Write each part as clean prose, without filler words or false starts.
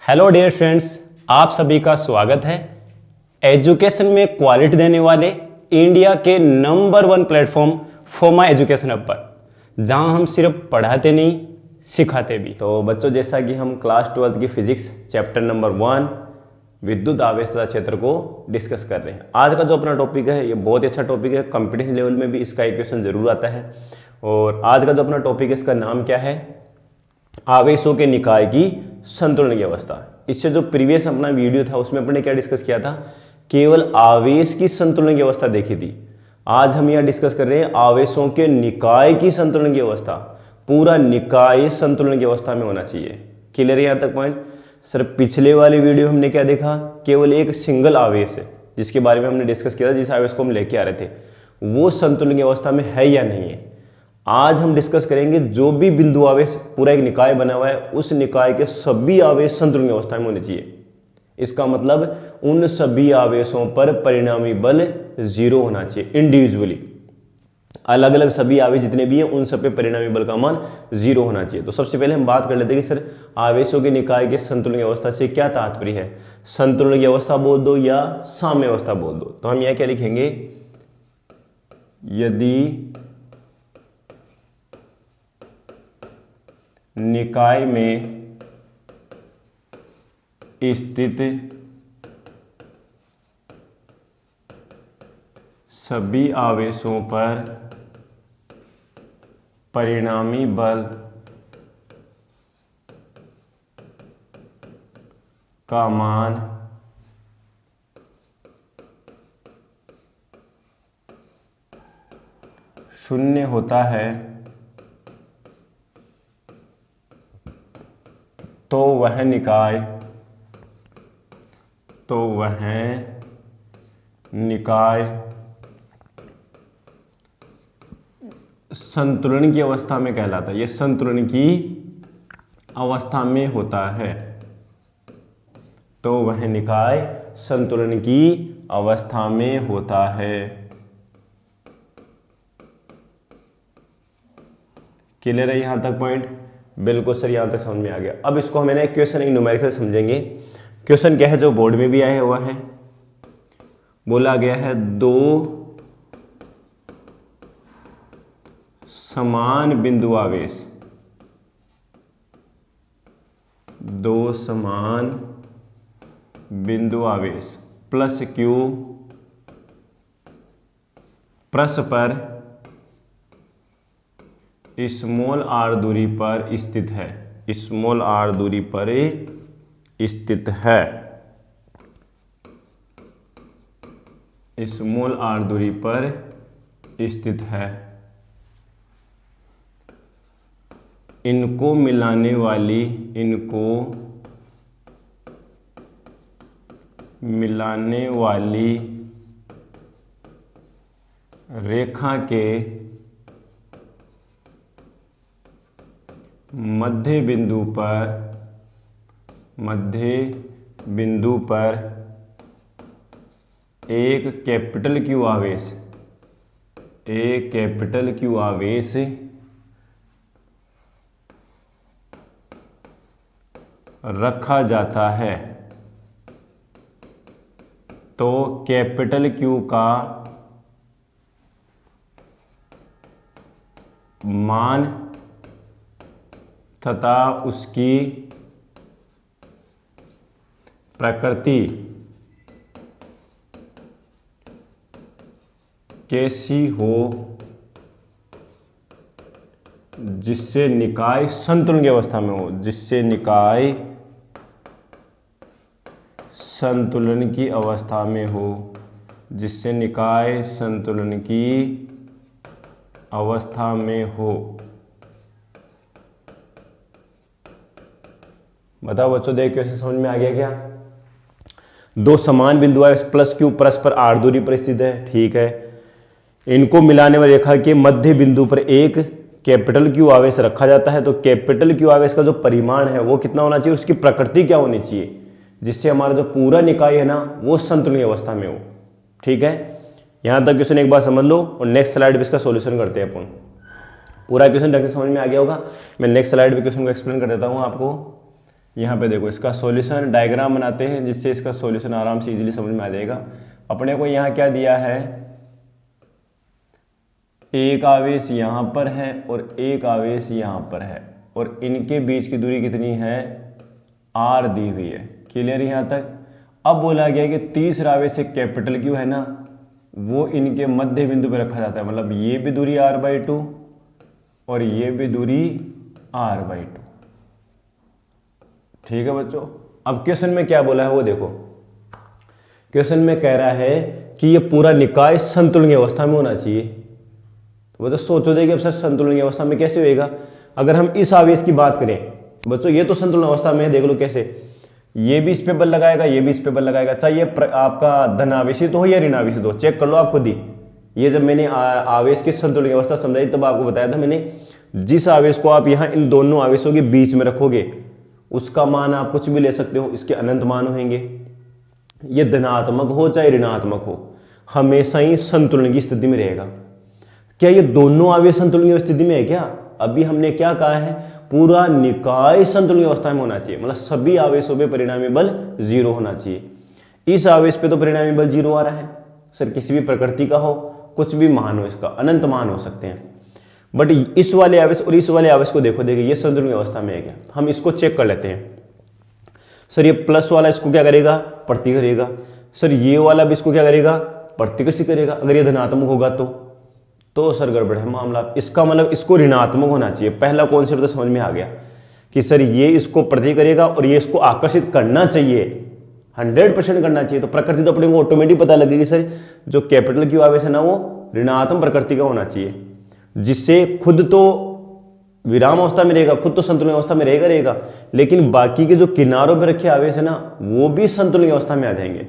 Hello dear friends, आप सभी का स्वागत है एजुकेशन में क्वालिटी देने वाले इंडिया के नंबर 1 प्लेटफॉर्म फोमा एजुकेशन हब पर, जहां हम सिर्फ पढ़ाते नहीं सिखाते भी। तो बच्चों, जैसा कि हम क्लास 12th की फिजिक्स चैप्टर नंबर 1 विद्युत आवेशता क्षेत्र को डिस्कस कर रहे हैं। आज का जो अपना टॉपिक है ये बहुत ही अच्छा टॉपिक है, कंपटीशन लेवल में भी इसका इक्वेशन जरूर आता है। और आज का जो अपना टॉपिक है इसका नाम क्या है? आवेशों के निकाय की संतुलन की अवस्था। इससे जो प्रीवियस अपना वीडियो था उसमें अपने क्या डिस्कस किया था? केवल आवेश की संतुलन की अवस्था देखी थी। आज हम यहाँ डिस्कस कर रहे हैं आवेशों के निकाय की संतुलन की अवस्था। पूरा निकाय संतुलन की अवस्था में होना चाहिए। क्लियर है यहाँ तक पॉइंट? सर, पिछले वाले वीडियो में हमने क्या देखा? केवल एक सिंगल आवेश है जिसके बारे में हमने डिस्कस किया था, जिस आवेश को हम लेके आ रहे थे वो संतुलन की अवस्था में है या नहीं है। आज हम डिस्कस करेंगे जो भी बिंदु आवेश, पूरा एक निकाय बना हुआ है, उस निकाय के सभी आवेश संतुलन की अवस्था में होने चाहिए। इसका मतलब उन सभी आवेशों पर परिणामी बल 0 होना चाहिए। इंडिविजुअली अलग अलग सभी आवेश जितने भी हैं उन सब पे परिणामी बल का मान 0 होना चाहिए। तो सबसे पहले हम बात कर लेते हैं कि सर आवेशों के निकाय के संतुलन की अवस्था से क्या तात्पर्य है? संतुलन की अवस्था बोल दो या साम्य अवस्था बोल दो। तो हम यह क्या लिखेंगे? यदि निकाय में स्थित सभी आवेशों पर परिणामी बल का मान शून्य होता है तो वह निकाय संतुलन की अवस्था में कहलाता है। यह संतुलन की अवस्था में होता है तो वह निकाय संतुलन की अवस्था में होता है। क्लियर है यहाँ तक पॉइंट? बिल्कुल सर, यहाँ तक समझ में आ गया। अब इसको हम एक क्वेश्चन एक न्यूमेरिकल समझेंगे। क्वेश्चन क्या है जो बोर्ड में भी आया हुआ है? बोला गया है दो समान बिंदु आवेश प्लस क्यू प्रस पर स्मॉल आर दूरी पर स्थित है। स्मॉल आर दूरी पर स्थित है। स्मॉल आर दूरी पर स्थित है। इनको मिलाने वाली रेखा के मध्य बिंदु पर एक कैपिटल क्यू आवेश रखा जाता है तो कैपिटल क्यू का मान तथा उसकी प्रकृति कैसी हो जिससे निकाय संतुलन की अवस्था में हो, जिससे निकाय संतुलन की अवस्था में हो, जिससे निकाय संतुलन की अवस्था में हो। बताओ बच्चों, देख कैसे समझ में आ गया क्या? दो समान बिंदु आवेश प्लस क्यू परस्पर आर दूरी पर स्थित है, ठीक है। इनको मिलाने वाली रेखा के मध्य बिंदु पर एक कैपिटल क्यू आवेश रखा जाता है तो कैपिटल क्यू आवेश का जो परिमाण है वो कितना होना चाहिए, उसकी प्रकृति क्या होनी चाहिए, जिससे हमारा जो पूरा निकाय है ना वो संतुलन की अवस्था में हो। ठीक है, यहाँ तक क्वेश्चन एक बार समझ लो और नेक्स्ट स्लाइड पे इसका सॉल्यूशन करते हैं अपन। पूरा क्वेश्चन ढंग से समझ में आ गया होगा। मैं नेक्स्ट स्लाइड पे क्वेश्चन को एक्सप्लेन कर देता हूँ आपको। यहाँ पे देखो इसका सॉल्यूशन डायग्राम बनाते हैं जिससे इसका सॉल्यूशन आराम से इजीली समझ में आ जाएगा। अपने को यहाँ क्या दिया है, एक आवेश यहाँ पर है और एक आवेश यहाँ पर है और इनके बीच की दूरी कितनी है, r दी हुई है। क्लियर यहाँ तक। अब बोला गया कि तीसरा आवेश एक कैपिटल Q है ना, वो इनके मध्य बिंदु पे रखा जाता है, मतलब ये भी दूरी r/2 और ये भी दूरी r/2। ठीक है बच्चों। अब क्वेश्चन में क्या बोला है वो देखो। क्वेश्चन में कह रहा है कि ये पूरा निकाय संतुलन की अवस्था में होना चाहिए। तो बच्चों सोचो देखिए अब सर संतुलन की अवस्था में कैसे होएगा। अगर हम इस आवेश की बात करें बच्चों, ये तो संतुलन अवस्था में है, देख लो कैसे, ये भी इस पे बल लगाएगा, ये भी इस पे बल लगाएगा, चाहे ये आपका धनावेशी तो हो या ऋणावेशी तो हो, चेक कर लो आप खुद ही। ये जब मैंने आवेश की संतुलन की अवस्था समझाई तब आपको बताया था मैंने, जिस आवेश को आप यहाँ इन दोनों आवेशों के बीच में रखोगे उसका मान आप कुछ भी ले सकते हो, इसके अनंत मान होंगे। ये धनात्मक हो चाहे ऋणात्मक हो, हमेशा ही संतुलन की स्थिति में रहेगा। क्या ये दोनों आवेश संतुलन की स्थिति में है क्या? अभी हमने क्या कहा है, पूरा निकाय संतुलन की अवस्था में होना चाहिए, मतलब सभी आवेशों पे परिणामी बल 0 होना चाहिए। इस आवेश पे तो परिणामी बल 0 आ रहा है सर, किसी भी प्रकृति का हो, कुछ भी मान हो, इसका अनंत मान हो सकते हैं। बट इस वाले आवेश और इस वाले आवेश को देखो, देखिए ये संतुलन की अवस्था में है क्या, हम इसको चेक कर लेते हैं। सर ये प्लस वाला इसको क्या करेगा, प्रति करेगा। सर ये वाला भी इसको क्या करेगा, प्रतिकृष्ट करेगा। अगर ये धनात्मक होगा तो सर गड़बड़ है मामला। इसका मतलब इसको ऋणात्मक होना चाहिए। पहला कॉन्सेप्ट तो समझ में आ गया कि सर ये इसको प्रति करेगा और ये इसको आकर्षित करना चाहिए, 100% करना चाहिए। तो प्रकृति तो अपने को ऑटोमेटिक पता लगेगी सर, जो कैपिटल Q आवेश है ना वो ऋणात्मक प्रकृति का होना चाहिए, जिससे खुद तो विराम अवस्था में रहेगा, खुद तो संतुलन अवस्था में रहेगा, लेकिन बाकी के जो किनारों पर रखे आवेश है ना वो भी संतुलन अवस्था में आ जाएंगे।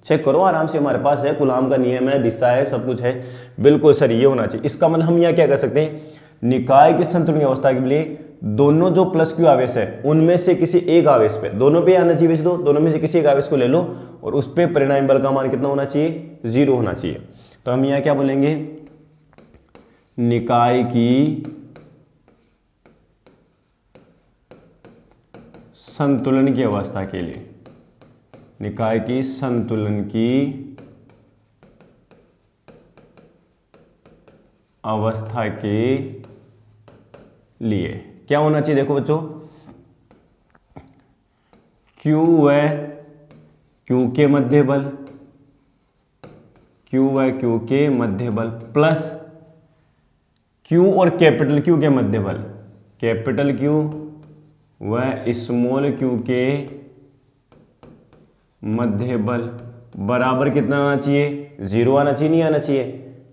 चेक करो आराम से, हमारे पास है, कूलाम का नियम है, दिशा है, सब कुछ है, बिल्कुल सर ये होना चाहिए। इसका मतलब हम यहाँ क्या कर सकते हैं, निकाय की संतुलन अवस्था के लिए दोनों जो प्लस Q आवेश है उनमें से किसी एक आवेश पे, दोनों पे आना चाहिए वैसे तो, दोनों में से किसी एक आवेश को ले लो और उस पर परिणामी बल का मान कितना होना चाहिए, 0 होना चाहिए। तो हम यहाँ क्या बोलेंगे, निकाय की संतुलन की अवस्था के लिए, निकाय की संतुलन की अवस्था के लिए क्या होना चाहिए, देखो बच्चों, Q व Q के मध्य बल, Q व Q के मध्य बल प्लस Q और कैपिटल Q के मध्य बल, कैपिटल Q व स्मॉल q के मध्य बल बराबर कितना आना चाहिए, 0 आना चाहिए, नहीं आना चाहिए,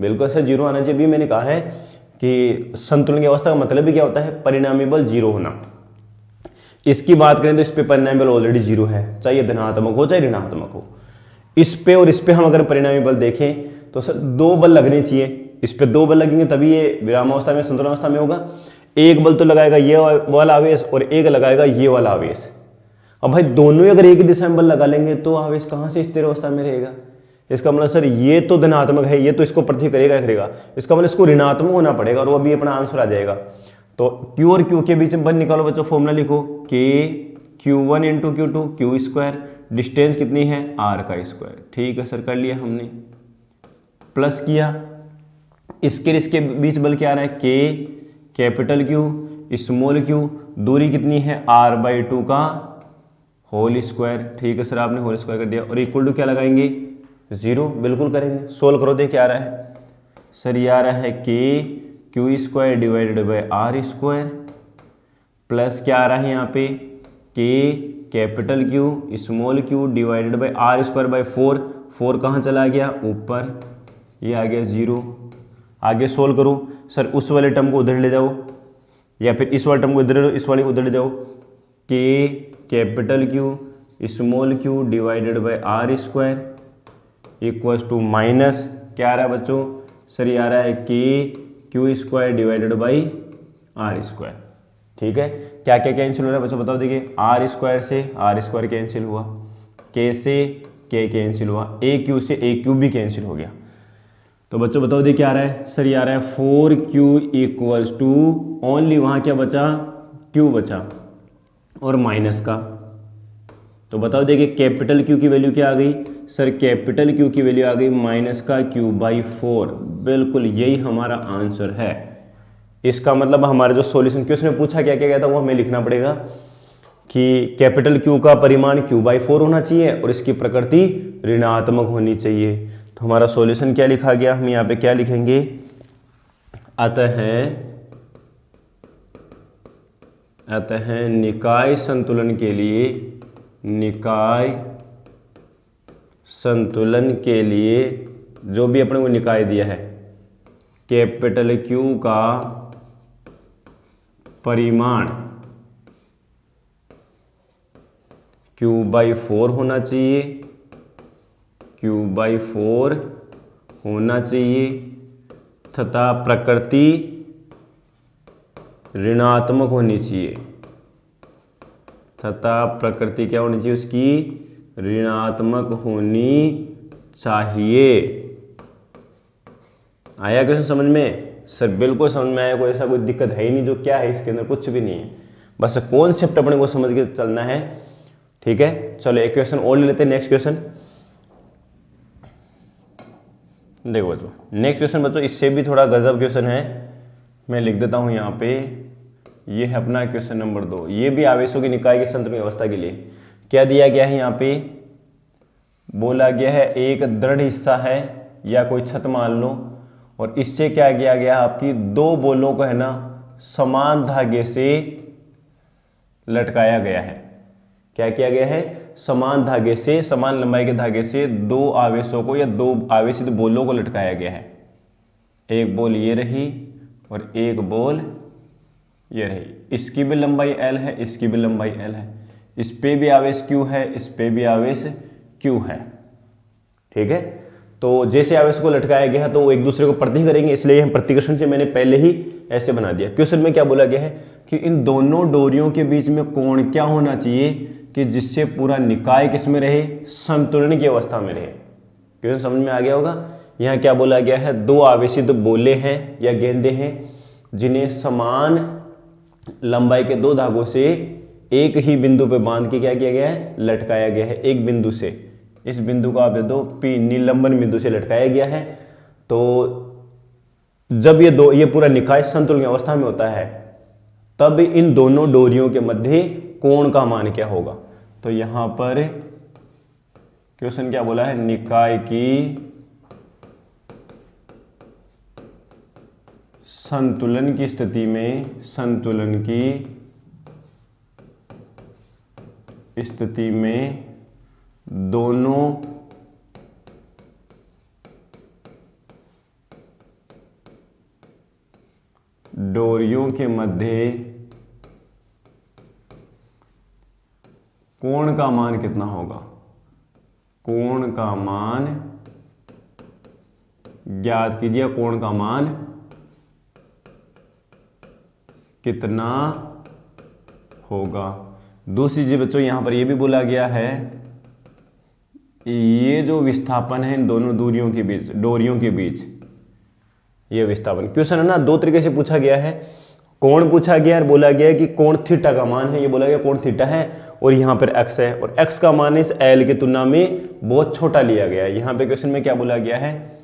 बिल्कुल सर 0 आना चाहिए। अभी मैंने कहा है कि संतुलन की अवस्था का मतलब भी क्या होता है, परिणामी बल 0 होना। इसकी बात करें तो इस पे परिणामी बल ऑलरेडी 0 है, चाहे धनात्मक हो चाहे ऋणात्मक हो। इस पे और इस पे हम अगर परिणामी बल देखें तो सर 2 बल लगने चाहिए, इस पे 2 बल लगेंगे तभी ये विरामावस्था में संतुलन अवस्था में होगा। एक बल तो लगाएगा ये वाला आवेश और एक लगाएगा ये वाला आवेश। अब भाई दोनों ही अगर एक ही दिशा में बल लगा लेंगे तो आवेश कहाँ से स्थिर अवस्था में रहेगा। इसका मतलब सर ये तो धनात्मक है, ये तो इसको प्रति करेगा, इसका मतलब इसको ऋणात्मक होना पड़ेगा और वो अभी अपना आंसर आ जाएगा। तो Q और Q के बीच में बल निकालो बच्चों, फॉर्मूला लिखो K Q1 × Q2 Q², distance कितनी है R का स्क्वायर। ठीक है सर, कर लिया हमने, प्लस किया, इसके बीच बल क्या आ रहा है, K capital Q small q, दूरी कितनी है R/2 का होल स्क्वायर। ठीक है सर, आपने होल स्क्वायर कर दिया और इक्वल टू क्या लगाएंगे, 0, बिल्कुल करेंगे। सोल्व करो, देख क्या आ रहा है सर, ये आ रहा है K Q² divided by R² plus क्या आ रहा है यहाँ पे K capital Q small q divided by R²/4, 4 कहाँ चला गया ऊपर, ये आ गया 0। आगे सोल्व करो सर, उस वाले टर्म को उधर ले जाओ या फिर इस वाले टर्म को इधर ले लो, इस वाले को उधर ले जाओ। K capital Q small q divided by R² equals to minus क्या आ रहा है बच्चों, सर ये आ रहा है K Q² divided by R²। ठीक है, क्या क्या कैंसिल हो रहा है बच्चों बताओ, देखिए R² से R² कैंसिल हुआ, K से K कैंसिल हुआ, AQ से AQ भी कैंसिल हो गया। तो बच्चों बताओ देखिए क्या आ रहा है, सर ये आ रहा है 4Q इक्वल्स टू ओनली, वहाँ क्या बचा, Q बचा और माइनस का तो बताओ, देखिए कैपिटल क्यू की वैल्यू क्या आ गई सर, कैपिटल क्यू की वैल्यू आ गई -4। बिल्कुल यही हमारा आंसर है। इसका मतलब हमारा जो सॉल्यूशन क्वेश्चन में पूछा क्या क्या गया था वो हमें लिखना पड़ेगा कि कैपिटल क्यू का परिमाण Q/4 होना चाहिए और इसकी प्रकृति ऋणात्मक होनी चाहिए। तो हमारा सॉल्यूशन क्या लिखा गया, हम यहाँ पे क्या लिखेंगे, अतः निकाय संतुलन के लिए जो भी अपने को निकाय दिया है, कैपिटल क्यू का परिमाण Q/4 होना चाहिए, तथा प्रकृति ऋणात्मक होनी चाहिए, क्या होनी चाहिए उसकी, ऋणात्मक होनी चाहिए। आया क्वेश्चन समझ में सर? बिल्कुल समझ में आया, कोई ऐसा कोई दिक्कत है ही नहीं। जो क्या है इसके अंदर, कुछ भी नहीं है, बस कॉन्सेप्ट अपने को समझ के चलना है। ठीक है, चलो एक क्वेश्चन और ले लेते हैं। नेक्स्ट क्वेश्चन देखो बच्चों, नेक्स्ट क्वेश्चन बच्चों इससे भी थोड़ा गजब क्वेश्चन है, मैं लिख देता हूं यहाँ पे। ये है अपना क्वेश्चन नंबर 2। ये भी आवेशों की निकाय की संतुलन अवस्था के लिए क्या दिया गया है, यहाँ पे बोला गया है एक दृढ़ हिस्सा है या कोई छत मान लो, और इससे क्या किया गया, आपकी दो बोलों को है ना समान धागे से लटकाया गया है। क्या किया गया है, समान धागे से, समान लंबाई के धागे से दो आवेशों को या दो आवेशित बोलों को लटकाया गया है। एक बोल ये रही और एक बोल ये रही। इसकी भी लंबाई L है, इसकी भी लंबाई L है। इस पे भी आवेश Q है, इस पे भी आवेश Q है। ठीक है, तो जैसे आवेश को लटकाया गया है तो वो एक दूसरे को प्रति करेंगे, इसलिए हम प्रतिकर्षण से मैंने पहले ही ऐसे बना दिया। क्वेश्चन में क्या बोला गया है कि इन दोनों डोरियों के बीच में कोण क्या होना चाहिए कि जिससे पूरा निकाय किस में रहे, संतुलन की अवस्था में रहे। क्वेश्चन समझ में आ गया होगा। यहाँ क्या बोला गया है, दो आवेशित बोले हैं या गेंदे हैं जिन्हें समान लंबाई के दो धागों से एक ही बिंदु पे बांध के क्या किया गया है, लटकाया गया है। एक बिंदु से, इस बिंदु को आप दे दो P, निलंबन बिंदु से लटकाया गया है। तो जब ये पूरा निकाय संतुलन की अवस्था में होता है तब इन दोनों डोरियों के मध्य कोण का मान क्या होगा। तो यहां पर क्वेश्चन क्या बोला है, निकाय की संतुलन की स्थिति में, दोनों डोरियों के मध्य कोण का मान कितना होगा, कोण का मान ज्ञात कीजिए। कोण का मान कितना होगा। दूसरी चीज बच्चों यहां पर यह भी बोला गया है, ये जो विस्थापन है इन दोनों डोरियों के बीच, ये विस्थापन क्वेश्चन है ना दो तरीके से पूछा गया है। कोण पूछा गया और बोला गया कि कोण थीटा का मान है, ये बोला गया कोण थीटा है और यहाँ पर x है, और x का मान इस L की तुलना में बहुत छोटा लिया गया है। यहाँ पे क्वेश्चन में क्या बोला गया है,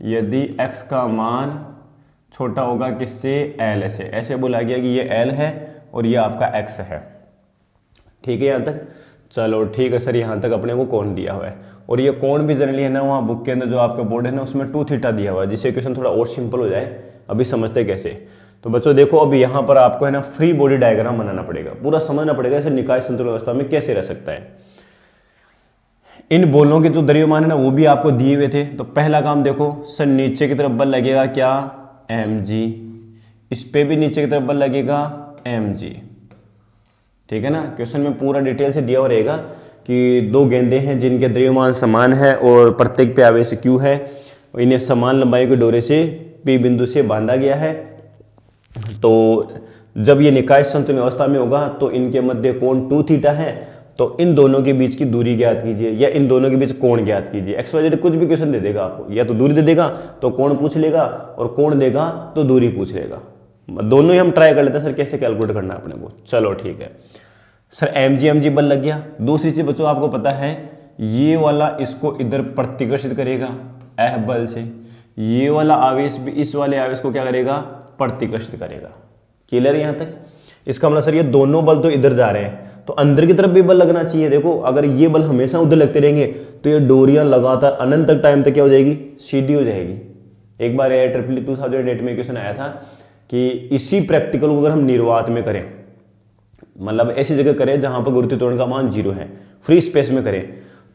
यदि x का मान छोटा होगा किससे, L से, ऐसे बोला गया कि ये L है और ये आपका x है। ठीक है यहाँ तक, चलो ठीक है सर, यहाँ तक अपने को कोण दिया हुआ है। और ये कोण भी जनरली है ना वहाँ बुक के अंदर जो आपका बोर्ड है ना उसमें 2 थीटा दिया हुआ है, जिससे क्वेश्चन थोड़ा और सिंपल हो जाए। अभी समझते कैसे, तो बच्चों देखो अभी यहाँ पर आपको है ना फ्री बॉडी डायग्राम बनाना पड़ेगा, पूरा समझना पड़ेगा इसे निकाय संतुलन अवस्था में कैसे रह सकता है। इन बोलों के जो द्रव्यमान है ना वो भी आपको दिए हुए थे। तो पहला काम देखो सर, नीचे की तरफ बल लगेगा क्या, mg, इस पे भी नीचे की तरफ बल लगेगा mg। ठीक है ना, क्वेश्चन में पूरा डिटेल से दिया हुआ रहेगा कि दो गेंदे हैं जिनके द्रव्यमान समान है और प्रत्येक पे आवेश Q है, इन्हें समान लंबाई के डोरे से P बिंदु से बांधा गया है। तो जब ये निकाय संतुलन अवस्था में होगा तो इनके मध्य कोण 2 थीटा है। तो इन दोनों के बीच की दूरी ज्ञात कीजिए या इन दोनों के बीच कोण ज्ञात कीजिए। XYZ कुछ भी क्वेश्चन दे देगा आपको, या तो दूरी दे देगा तो कोण पूछ लेगा, और कोण देगा तो दूरी पूछ लेगा। दोनों ही हम ट्राई कर लेते हैं सर कैसे कैलकुलेट करना है अपने को। चलो ठीक है, सर mg bल लग गया। दूसरी चीज बच्चों आपको पता है ये वाला इसको इधर प्रतिकर्षित करेगा F बल से, ये वाला आवेश भी इस वाले आवेश को क्या करेगा, प्रतिकर्षित करेगा। क्लियर है यहाँ तक? इसका मतलब सर ये दोनों बल तो इधर जा रहे हैं तो अंदर की तरफ भी बल लगना चाहिए। देखो अगर ये बल हमेशा उधर लगते रहेंगे तो ये डोरियां लगातार अनंत तक टाइम तक क्या हो जाएगी, सीधी हो जाएगी। एक बार AIEEE 2008 में क्वेश्चन आया था कि इसी प्रैक्टिकल को अगर हम निर्वात में करें, मतलब ऐसी जगह करें जहां पर गुरुत्व त्वरण का मान 0 है, फ्री स्पेस में करें,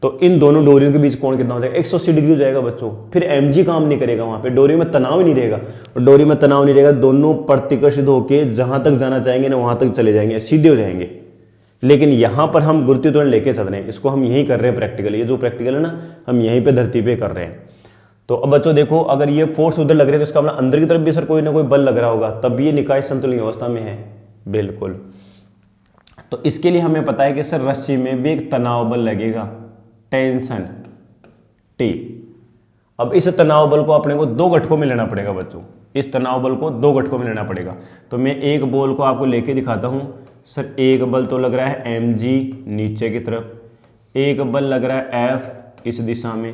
तो इन दोनों डोरियों के बीच कोण कितना हो जाएगा, 180 डिग्री हो जाएगा बच्चों। फिर mg काम नहीं करेगा, वहां पे डोरी में तनाव ही नहीं रहेगा, और डोरी में तनाव नहीं रहेगा, दोनों प्रतिकर्षित होकर जहां तक जाना चाहेंगे ना वहां तक चले जाएंगे, सीधे हो जाएंगे। लेकिन यहां पर हम गुरुत्व त्वरण लेके चल रहे हैं, इसको हम यहीं कर रहे हैं प्रैक्टिकल, ये जो प्रैक्टिकल है ना हम यहीं पे धरती पे कर रहे हैं। तो अब बच्चों देखो अगर ये फोर्स उधर लग रहे हैं तो इसका मतलब अंदर की तरफ भी सर कोई ना कोई बल लग रहा होगा, तब ये निकाय संतुलन अवस्था में है। बिल्कुल। तो इसके लिए हमें पता है कि सर रस्सी में भी एक तनाव बल लगेगा, टेंशन T। अब इस तनाव बल को अपने को दो घटकों में लेना पड़ेगा बच्चों, इस तनाव बल को दो घटकों में लेना पड़ेगा। तो मैं एक बॉल को आपको लेके दिखाता हूं। सर एक बल तो लग रहा है mg नीचे की तरफ, एक बल लग रहा है F इस दिशा में,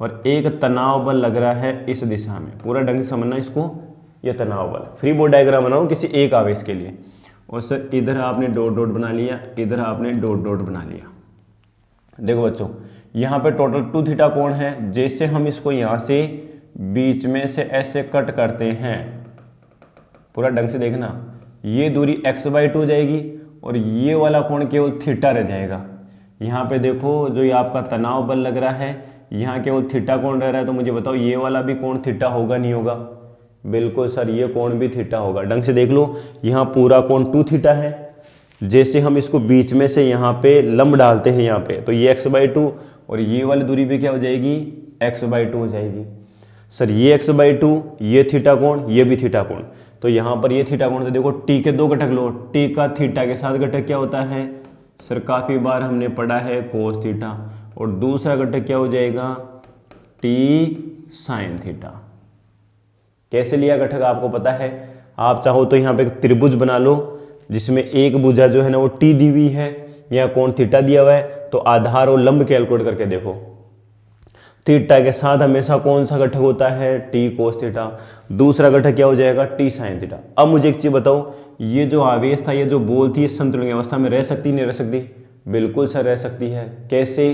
और एक तनाव बल लग रहा है इस दिशा में। पूरा ढंग से समझना इसको, यह तनाव बल। फ्री बॉडी डायग्राम बनाओ किसी एक आवेश के लिए, और सर इधर आपने डॉट डॉट बना लिया, इधर आपने डॉट डॉट बना लिया। देखो बच्चों यहाँ पे टोटल 2 थीटा कोण है। जैसे हम इसको यहाँ से बीच में से ऐसे कट करते हैं, पूरा ढंग से देखना, ये दूरी x/2 जाएगी और ये वाला कोण केवल थीटा रह जाएगा। यहाँ पे देखो जो ये आपका तनाव बल लग रहा है, यहाँ केवल थीटा कोण रह रहा है, तो मुझे बताओ ये वाला भी कोण थीटा होगा नहीं होगा? बिल्कुल सर ये कोण भी थीटा होगा। ढंग से देख लो, यहाँ पूरा कोण 2 थीटा है। जैसे हम इसको बीच में से यहाँ पे लंब डालते हैं यहाँ पे, तो ये x/2 और ये वाली दूरी भी क्या हो जाएगी, x/2 हो जाएगी। सर ये x/2, ये थीटा कोण, ये भी थीटा कोण, तो यहाँ पर ये थीटा कोण, तो देखो t के दो घटक लो, t का थीटा के साथ घटक क्या होता है सर, काफ़ी बार हमने पढ़ा है cos थीटा, और दूसरा घटक क्या हो जाएगा t sin थीटा। कैसे लिया घटक आपको पता है, आप चाहो तो यहाँ पे एक त्रिभुज बना लो जिसमें एक भुजा जो है ना वो t दी हुई है, या कोण थीटा दिया हुआ है, तो आधार और लंब कैलकुलेट करके देखो। थीटा के साथ हमेशा कौन सा घटक होता है, t cos थीटा। दूसरा घटक क्या हो जाएगा, t sin थीटा। अब मुझे एक चीज बताओ, ये जो आवेश था, ये जो बॉल थी, संतुलन अवस्था में रह सकती नहीं रह सकती? बिल्कुल सर रह सकती है। कैसे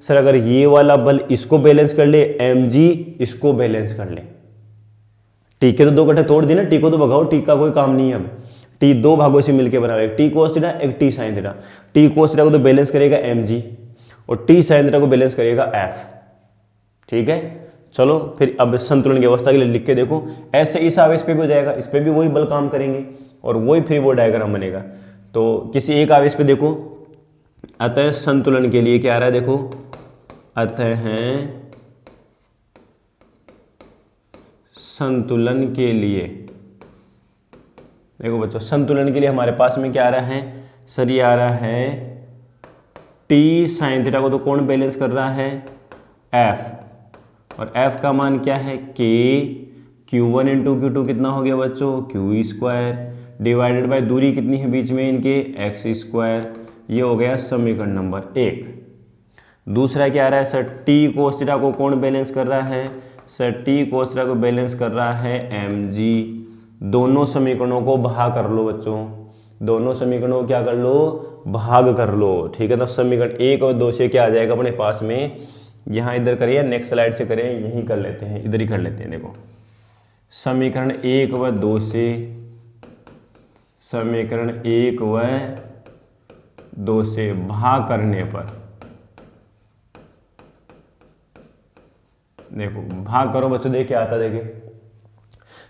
सर, अगर ये वाला बल इसको बैलेंस कर ले, mg इसको बैलेंस कर ले, टी के तो दो घटक तोड़ दिए ना, टी को तो भगाओ, टी का कोई काम नहीं है। अब टी दो भागों से मिलकर बना, एक टी cos थीटा, एक T sin theta. T cos theta को तो बैलेंस करेगा mg और टी sin थीटा को बैलेंस करेगा f। ठीक है, चलो फिर अब संतुलन की अवस्था के लिए लिख के देखो। ऐसे इस आवेश पे भी हो जाएगा, इस पे भी वही बल काम करेंगे और वही फ्री बॉडी डायग्राम बनेगा। तो किसी एक आवेश पे देखो, अतः संतुलन के लिए क्या आ रहा है, देखो अतः संतुलन के लिए, देखो बच्चों संतुलन के लिए हमारे पास में क्या आ रहा है सर, ये आ रहा है टी साइन थीटा को तो कौन बैलेंस कर रहा है, एफ, और एफ का मान क्या है, के। Q1 इंटू Q2 कितना हो गया बच्चों, क्यू स्क्वायर, डिवाइडेड बाय दूरी कितनी है बीच में इनके, एक्स स्क्वायर। ये हो गया समीकरण नंबर 1। दूसरा क्या आ रहा है सर, टी cos थीटा को कौन बैलेंस कर रहा है सर, टी cos थीटा को बैलेंस कर रहा है mg। दोनों समीकरणों को भाग कर लो बच्चों, दोनों समीकरणों को क्या कर लो, भाग कर लो। ठीक है, तो समीकरण 1 और 2 से क्या आ जाएगा अपने पास में, यहाँ इधर करें या नेक्स्ट स्लाइड से करें, यहीं कर लेते हैं, इधर ही कर लेते हैं। देखो समीकरण 1 व 2 से, समीकरण 1 व 2 से भाग करने पर, देखो भाग करो बच्चों, देख क्या आता है। देखिए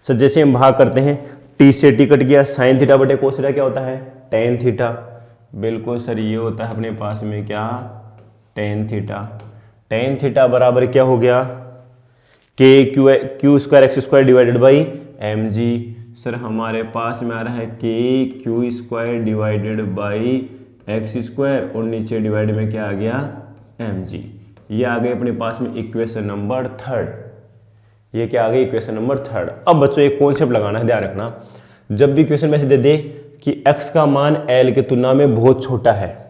सर जैसे हम भाग करते हैं, टी से टी कट गया, साइन थीटा बटे कोस थीटा क्या होता है, टेन थीटा। बिल्कुल सर ये होता है अपने पास में क्या, टेन थीटा। टेन थीटा बराबर क्या हो गया, K Q square X square divided by M G. Sir हमारे पास में आ रहा है K Q square divided by X square, और नीचे डिवाइड में क्या आ गया, एम जी। ये आ गई अपने पास में इक्वेशन नंबर 3। ये क्या आ गई, इक्वेशन नंबर 3। अब बच्चों एक कॉन्सेप्ट लगाना है, ध्यान रखना, जब भी क्वेश्चन में से दे कि x का मान l के तुलना में बहुत छोटा है,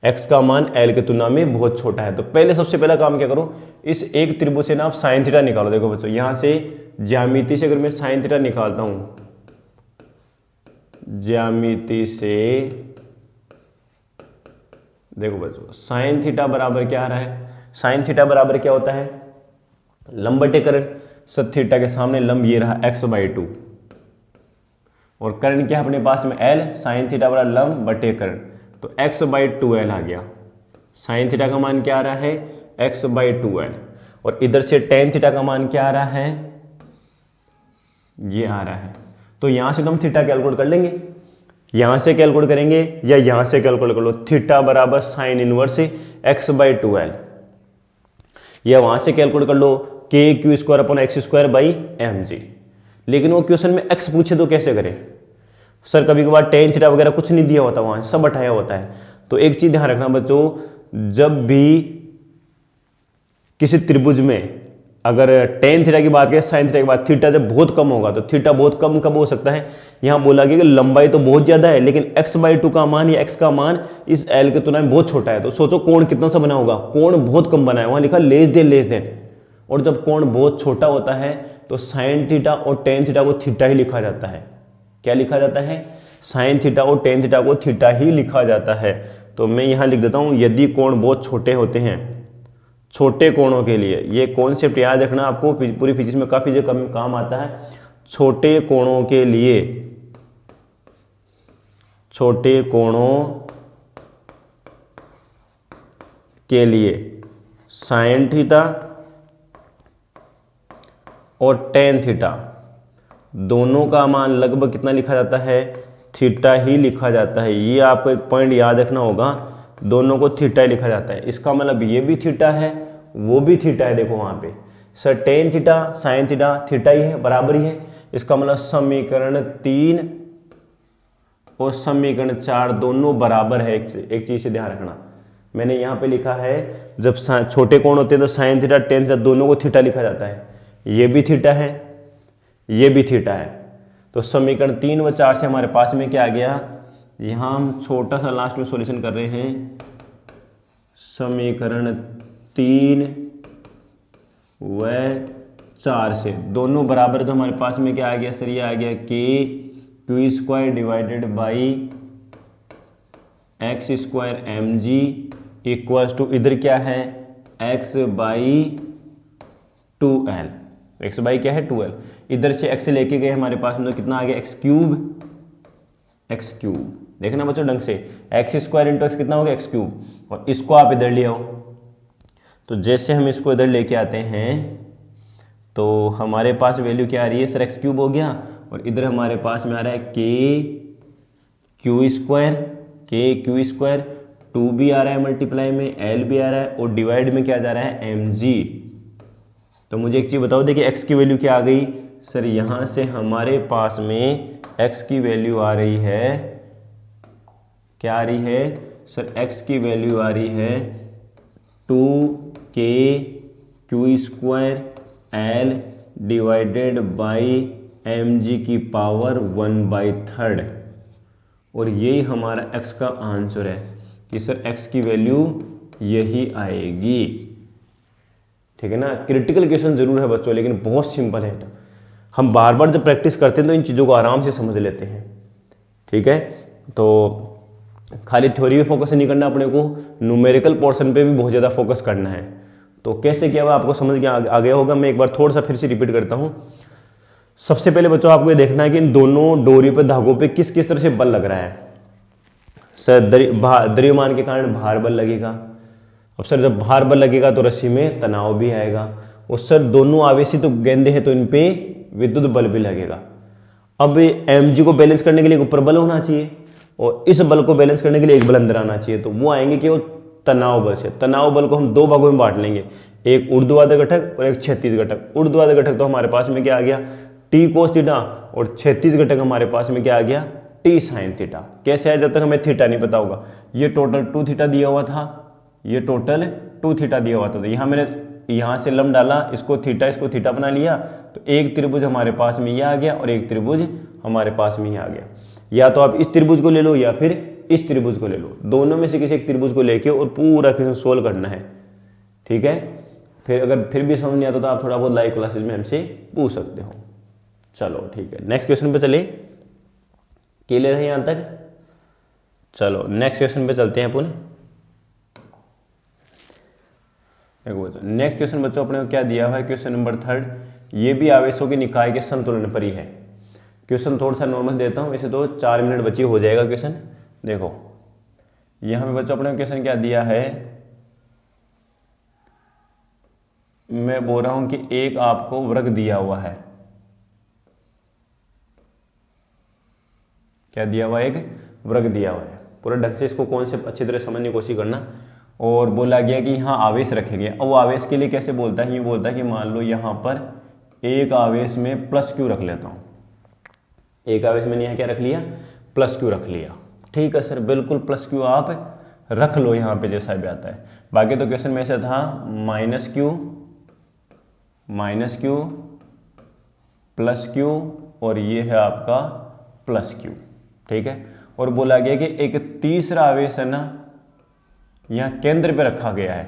x का मान l के तुलना में बहुत छोटा है। तो पहले सबसे पहला काम क्या करो, इस एक त्रिभुज से ना आप साइन थीटा निकालो। देखो बच्चों यहां से ज्यामिति से अगर मैं साइन थीटा निकालता हूं, ज्यामिति से देखो बच्चों साइन थीटा बराबर क्या आ रहा है, साइन थीटा बराबर क्या होता है, लंब बटे करण। सर थीटा के सामने लंब ये रहा x/2 और करण क्या है अपने पास में l, साइन थीटा बराबर लंब बटे करण, तो x/2l आ गया। साइन थीटा का मान क्या आ रहा है, x/2l। और इधर से टेन थीटा का मान क्या आ रहा है, ये आ रहा है। तो यहां से तो हम थीटा कैलकुलेट कर लेंगे, यहां से कैलकुलेट करेंगे या यहां से कैलकुलेट कर लो। थीटा बराबर साइन इनवर्स x/2l, या वहां से कैलकुलेट कर लो kq²/x²/mg। लेकिन वो क्वेश्चन में x पूछे तो कैसे करें सर, कभी कभार टेन थीटा वगैरह कुछ नहीं दिया होता, वहां सब हटाया होता है। तो एक चीज ध्यान रखना बच्चों, जब भी किसी त्रिभुज में अगर टेन थीटा की बात करें, साइन थीटा की बात, थीटा जब बहुत कम होगा, तो थीटा बहुत कम कब हो सकता है, यहां बोला गया कि लंबाई तो बहुत ज्यादा है लेकिन x/2 का मान या x का मान इस l के तुलना में बहुत छोटा है। तो सोचो कोण कितना सा बना होगा, कोण बहुत कम बना है, वहां लिखा लेस देन। और जब कोण बहुत छोटा होता है तो साइन थीटा और टेन थीटा को थीटा ही लिखा जाता है। क्या लिखा जाता है, साइन थीटा और टेन थीटा को थीटा ही लिखा जाता है। तो मैं यहां लिख देता हूं, यदि कोण बहुत छोटे होते हैं, छोटे कोणों के लिए, ये कॉन्सेप्ट याद रखना आपको, पूरी फिजिक्स में काफी जगह काम आता है। छोटे कोणों के लिए, छोटे कोणों के लिए साइन थीटा और टेन थीटा दोनों का मान लगभग कितना लिखा जाता है, थीटा ही लिखा जाता है। ये आपको एक पॉइंट याद रखना होगा, दोनों को थीटा ही लिखा जाता है। इसका मतलब ये भी थीटा है, वो भी थीटा है। देखो वहां पे sir tan theta sine theta theta ही है, बराबर ही है। इसका मतलब समीकरण 3 और समीकरण 4 दोनों बराबर है। एक चीज से ध्यान रखना, मैंने यहाँ पे लिखा है जब छोटे कोण होते हैं तो साइन थीटा टेन थीटा दोनों को थीटा लिखा जाता है। ये भी थीटा है, ये भी थीटा है। तो समीकरण 3 व 4 से हमारे पास में क्या आ गया, यहाँ हम छोटा सा लास्ट में सॉल्यूशन कर रहे हैं। समीकरण 3 व 4 से दोनों बराबर, तो हमारे पास में क्या आ गया सर, ये आ गया kq² divided by x²mg equals to, इधर क्या है x/2l, x बाई क्या है 2l, इधर से x लेके गए हमारे पास में तो कितना आ गया x³ देखना बच्चों ढंग से, x² इंटू x कितना हो गया x³। और इसको आप इधर ले आओ, तो जैसे हम इसको इधर लेके आते हैं तो हमारे पास वैल्यू क्या आ रही है सर, x³ हो गया। और इधर हमारे पास में आ रहा है kq², 2 भी आ रहा है मल्टीप्लाई में, l भी आ रहा है और डिवाइड में क्या जा रहा है mg। तो मुझे एक चीज़ बताओ, देखिए x की वैल्यू क्या आ गई सर, यहाँ से हमारे पास में x की वैल्यू आ रही है, क्या आ रही है सर, x की वैल्यू आ रही है 2kq²l डिवाइडेड बाई mg की पावर 1/3। और यही हमारा x का आंसर है कि सर x की वैल्यू यही आएगी। ठीक है ना, क्रिटिकल क्वेश्चन जरूर है बच्चों लेकिन बहुत सिंपल है। हम बार बार जब प्रैक्टिस करते हैं तो इन चीज़ों को आराम से समझ लेते हैं। ठीक है, तो खाली थ्योरी पे फोकस नहीं करना, अपने को न्यूमेरिकल पोर्शन पे भी बहुत ज़्यादा फोकस करना है। तो कैसे किया हुआ आपको समझ आ गया होगा। मैं एक बार थोड़ा सा फिर से रिपीट करता हूँ। सबसे पहले बच्चों आपको ये देखना है कि इन दोनों डोरी पे धागों पे किस किस तरह से बल लग रहा है। सर द्रव्यमान के कारण भार बल लगेगा। अब सर जब भार बल लगेगा तो रस्सी में तनाव भी आएगा। और सर दोनों आवेशी तो गेंदे हैं तो इन पे विद्युत बल भी लगेगा। अब mg को बैलेंस करने के लिए ऊपर बल होना चाहिए और इस बल को बैलेंस करने के लिए एक बल अंदर आना चाहिए। तो वो आएंगे कि वो तनाव बल से। तनाव बल को हम दो भागों में बांट लेंगे, एक ऊर्ध्वाधर घटक और एक क्षैतिज घटक। ऊर्ध्वाधर घटक तो हमारे पास में क्या आ गया t cos थीटा और क्षैतिज घटक हमारे पास में क्या आ गया t sin थीटा। कैसे है, जब तक हमें थीटा नहीं पता होगा। ये टोटल 2 थीटा दिया हुआ था, ये टोटल 2 थीटा दिया हुआ था। तो यहाँ मैंने यहाँ से लंब डाला, इसको थीटा बना लिया। तो एक त्रिभुज हमारे पास में ये आ गया और एक त्रिभुज हमारे पास में ये आ गया। या तो आप इस त्रिभुज को ले लो या फिर इस त्रिभुज को ले लो, दोनों में से किसी एक त्रिभुज को लेके और पूरा क्वेश्चन सोल्व करना है, ठीक है। फिर अगर फिर भी समझ नहीं आता तो आप थोड़ा बहुत लाइव क्लासेज में हमसे पूछ सकते हो। चलो ठीक है, नेक्स्ट क्वेश्चन पे चलिए, क्लियर है यहाँ तक। चलो नेक्स्ट क्वेश्चन पे चलते हैं अपन। देखो बच्चों, नेक्स्ट क्वेश्चन बच्चों अपने को क्या दिया हुआ है, क्वेश्चन नंबर 3, ये भी आवेशों के निकाय के संतुलन पर ही है। क्वेश्चन थोड़ा सा नॉर्मल देता हूँ, वैसे तो 4 मिनट बची हो जाएगा क्वेश्चन। देखो यहाँ पे बच्चों अपने क्वेश्चन क्या दिया है, मैं बोल रहा हूं कि एक आपको वर्ग दिया हुआ है, क्या दिया हुआ है, एक वर्ग दिया हुआ है। पूरा ढंग से इसको कौन से अच्छी तरह समझने की कोशिश करना। और बोला गया कि यहाँ आवेश रखे गए, और वो आवेश के लिए कैसे बोलता है, ये बोलता है कि मान लो यहाँ पर एक आवेश में प्लस क्यू रख लेता हूँ, एक आवेश में यहाँ क्या रख लिया, प्लस क्यू रख लिया। ठीक है सर, बिल्कुल प्लस क्यू आप रख लो यहाँ पे जैसा भी आता है। बाकी तो क्वेश्चन में ऐसा था माइनस क्यू प्लस क्यू और ये है आपका प्लस क्यू, ठीक है। और बोला गया कि एक तीसरा आवेश है ना, यहाँ केंद्र पे रखा गया है।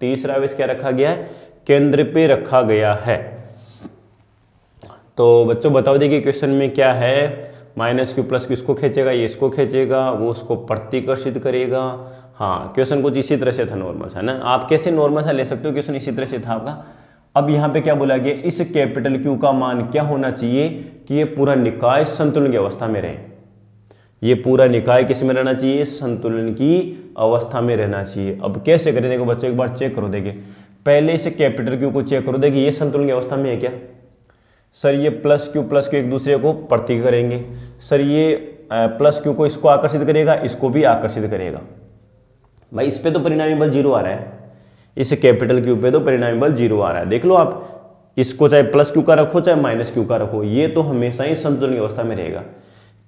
तीसरा आवेश क्या रखा गया है, केंद्र पे रखा गया है। तो बच्चों बताओ देखिए क्वेश्चन में क्या है, माइनस क्यू प्लस क्यू इसको खींचेगा, ये इसको खींचेगा, वो उसको प्रतिकर्षित करेगा। हाँ क्वेश्चन कुछ इसी तरह से था, नॉर्मल सा ना, आप कैसे नॉर्मल सा ले सकते हो, क्वेश्चन इसी तरह से था आपका। अब यहाँ पे क्या बोला गया, इस कैपिटल क्यू का मान क्या होना चाहिए कि ये पूरा निकाय संतुलन की अवस्था में रहे। ये पूरा निकाय किस में रहना चाहिए, संतुलन की अवस्था में रहना चाहिए। अब कैसे करें, देखो बच्चों एक बार चेक करो, देखिए पहले इस कैपिटल क्यू को चेक करो, देखिए ये संतुलन की अवस्था में है क्या। सर ये प्लस क्यू एक दूसरे को प्रति करेंगे, सर ये प्लस क्यू को इसको आकर्षित करेगा, इसको भी आकर्षित करेगा। भाई इस पे तो परिणामी बल 0 आ रहा है, इस कैपिटल क्यू पे तो परिणामी बल 0 आ रहा है। देख लो आप, इसको चाहे प्लस क्यू का रखो चाहे माइनस क्यू का रखो, ये तो हमेशा ही संतुलन की अवस्था में रहेगा।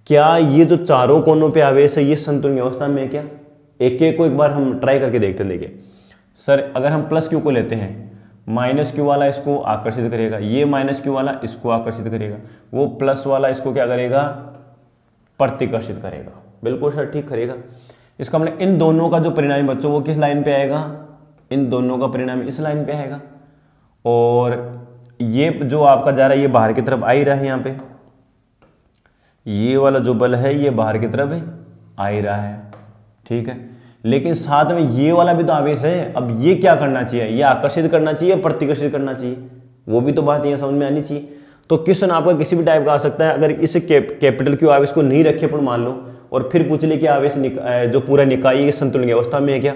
क्या ये जो चारों कोनों पे आवेश है ये संतुलन की अवस्था में है क्या, एक एक को एक बार हम ट्राई करके देखते हैं। देखिए सर अगर हम प्लस क्यू को लेते हैं, माइनस क्यू वाला इसको आकर्षित करेगा, ये माइनस क्यू वाला इसको आकर्षित करेगा, वो प्लस वाला इसको क्या करेगा, प्रतिकर्षित करेगा। बिल्कुल सर ठीक करेगा। इसका मतलब इन दोनों का जो परिणामी बच्चों वो किस लाइन पे आएगा, इन दोनों का परिणाम इस लाइन पे आएगा। और ये जो आपका जा रहा है ये बाहर की तरफ आ ही रहा है, यहाँ पे ये वाला जो बल है ये बाहर की तरफ आ ही रहा है, ठीक है। लेकिन साथ में ये वाला भी तो आवेश है, अब ये क्या करना चाहिए, ये आकर्षित करना चाहिए, प्रतिकर्षित करना चाहिए, वो भी तो बात यहाँ समझ में आनी चाहिए। तो क्वेश्चन आपका किसी भी टाइप का आ सकता है, अगर इस कैपिटल क्यू आवेश को नहीं रखे पर मान लो, और फिर पूछ ले कि आवेश जो पूरा निकाय संतुलन की अवस्था में है क्या,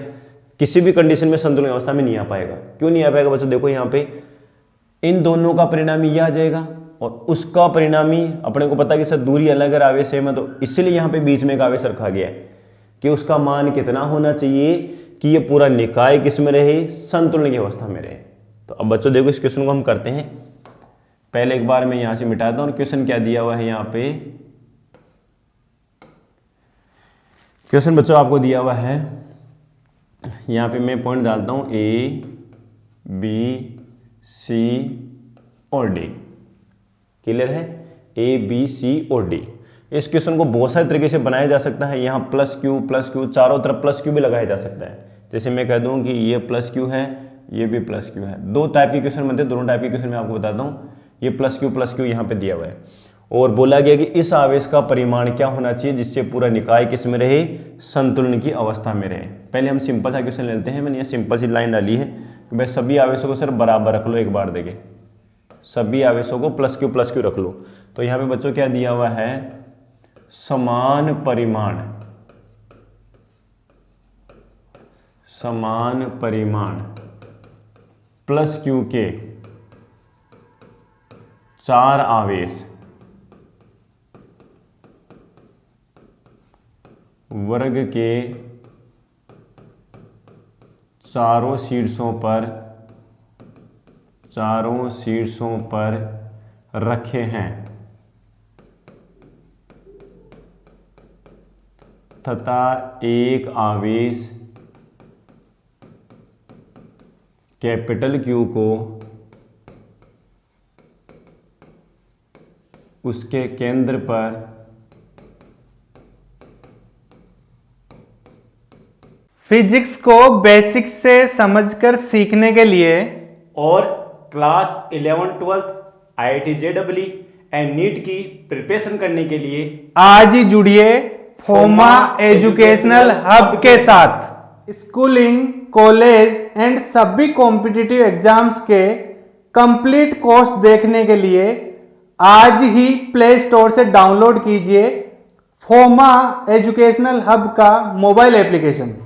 किसी भी कंडीशन में संतुलन अवस्था में नहीं आ पाएगा। क्यों नहीं आ पाएगा बच्चों, देखो यहाँ पे इन दोनों का परिणामी यह आ जाएगा और उसका परिणामी, अपने को पता है कि सर दूरी अलग है आवेश है, तो इसलिए यहाँ पे बीच में एक आवेश रखा गया है कि उसका मान कितना होना चाहिए कि ये पूरा निकाय किस में रहे, संतुलन की अवस्था में रहे। तो अब बच्चों देखो इस क्वेश्चन को हम करते हैं, पहले एक बार मैं यहाँ से मिटाता हूँ। क्वेश्चन क्या दिया हुआ है यहाँ पे, क्वेश्चन बच्चों आपको दिया हुआ है, यहाँ पे मैं पॉइंट डालता हूँ ए बी सी और डी, क्लियर है, ए बी सी और डी। इस क्वेश्चन को बहुत सारे तरीके से बनाया जा सकता है, यहाँ प्लस क्यू चारों तरफ प्लस क्यू भी लगाया जा सकता है। जैसे मैं कह दूँ कि ये प्लस क्यू है, ये भी प्लस क्यू है। दो टाइप के क्वेश्चन बनते हैं, दोनों टाइप के क्वेश्चन मैं आपको बताता हूँ। ये प्लस क्यू यहाँ पे दिया हुआ है और बोला गया कि इस आवेश का परिमाण क्या होना चाहिए जिससे पूरा निकाय किस में रहे, संतुलन की अवस्था में रहे। पहले हम सिंपल सा क्वेश्चन लेते हैं, मैंने ये सिंपल सी लाइन डाली है कि भाई सभी आवेशों को सर बराबर रख लो। एक बार देखें, सभी आवेशों को प्लस क्यू रख लो। तो यहाँ पे बच्चों क्या दिया हुआ है, समान परिमाण प्लस क्यू के 4 आवेश वर्ग के चारों शीर्षों पर रखे हैं तथा एक आवेश कैपिटल क्यू को उसके केंद्र पर फिजिक्स को बेसिक से समझकर सीखने के लिए और class 11-12 IIT JEE and NEET की प्रिपरेशन करने के लिए आज ही जुड़िए फोमा एजुकेशनल हब के साथ। स्कूलिंग, कॉलेज एंड सभी कॉम्पिटिटिव एग्जाम्स के कंप्लीट कोर्स देखने के लिए आज ही प्ले स्टोर से डाउनलोड कीजिए फोमा एजुकेशनल हब का मोबाइल एप्लीकेशन।